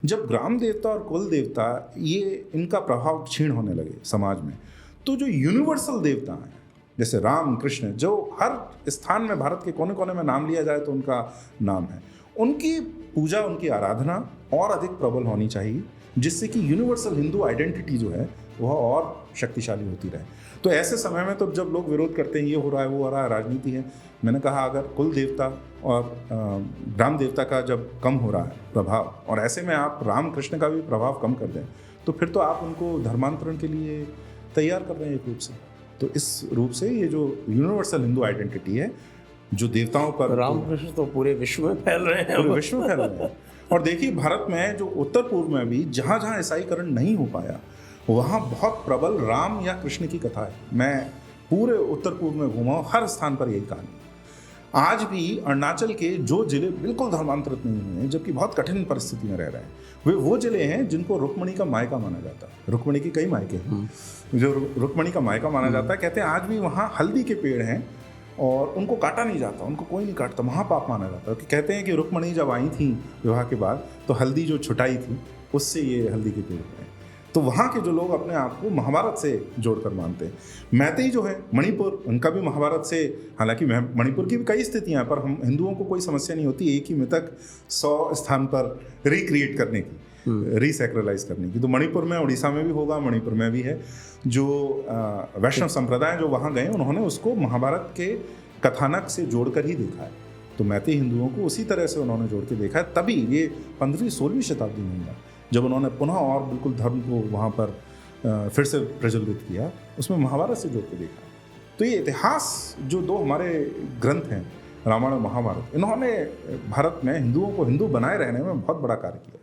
जब ग्राम देवता और कुल देवता ये इनका प्रभाव क्षीण होने लगे समाज में, तो जो यूनिवर्सल देवता हैं जैसे राम कृष्ण, जो हर स्थान में भारत के कोने कोने में नाम लिया जाए तो उनका नाम है, उनकी पूजा, उनकी आराधना और अधिक प्रबल होनी चाहिए, जिससे कि यूनिवर्सल हिंदू आइडेंटिटी जो है वह और शक्तिशाली होती रहे। तो ऐसे समय में तो जब लोग विरोध करते हैं ये हो रहा है वो हो रहा है, राजनीति है, मैंने कहा अगर कुल देवता और ग्राम देवता का जब कम हो रहा है प्रभाव, और ऐसे में आप राम कृष्ण का भी प्रभाव कम कर दें, तो फिर तो आप उनको धर्मांतरण के लिए तैयार कर रहे हैं एक रूप से। तो इस रूप से ये जो यूनिवर्सल हिंदू आइडेंटिटी है, जो देवताओं पर रामकृष्ण तो पूरे विश्व में फैल रहे हैं, पूरे विश्व में फैल रहे हैं। और देखिए भारत में जो उत्तर पूर्व में भी जहाँ जहाँ ईसाईकरण नहीं हो पाया वहाँ बहुत प्रबल राम या कृष्ण की कथा है। मैं पूरे उत्तर पूर्व में घूमा हूँ, हर स्थान पर यही कहानी। आज भी अरुणाचल के जो जिले बिल्कुल धर्मांतरित नहीं हुए हैं, जबकि बहुत कठिन परिस्थिति में रह रहे हैं, वे वो जिले हैं जिनको रुक्मणी का मायका माना जाता है। रुक्मणी की कई मायके हैं, जो रुक्मणी का मायका माना जाता है। कहते हैं आज भी वहाँ हल्दी के पेड़ हैं और उनको काटा नहीं जाता, उनको कोई नहीं काटता, महापाप माना जाता है। कहते हैं कि रुक्मणी जब आई थी विवाह के बाद तो हल्दी जो छुटाई थी उससे ये हल्दी के पेड़ हैं। तो वहाँ के जो लोग अपने आप को महाभारत से जोड़कर मानते हैं। मैतेई जो है मणिपुर, उनका भी महाभारत से, हालांकि मणिपुर की भी कई स्थितियाँ, पर हम हिंदुओं को कोई समस्या नहीं होती एक ही मृतक 100 स्थान पर रिक्रिएट करने की, रीसैक्रेलाइज करने की। तो मणिपुर में, उड़ीसा में भी होगा, मणिपुर में भी है। जो वैष्णव संप्रदाय जो वहाँ गए उन्होंने उसको महाभारत के कथानक से जोड़कर ही देखा है। तो मैतेई हिंदुओं को उसी तरह से उन्होंने जोड़ के देखा है। तभी ये 15वीं-16वीं शताब्दी में हुआ जब उन्होंने पुनः और बिल्कुल धर्म को वहाँ पर फिर से प्रज्वलित किया, उसमें महाभारत से जोड़ के देखा। तो ये इतिहास जो दो हमारे ग्रंथ हैं, रामायण और महाभारत, इन्होंने भारत में हिंदुओं को हिंदू बनाए रहने में बहुत बड़ा कार्य किया।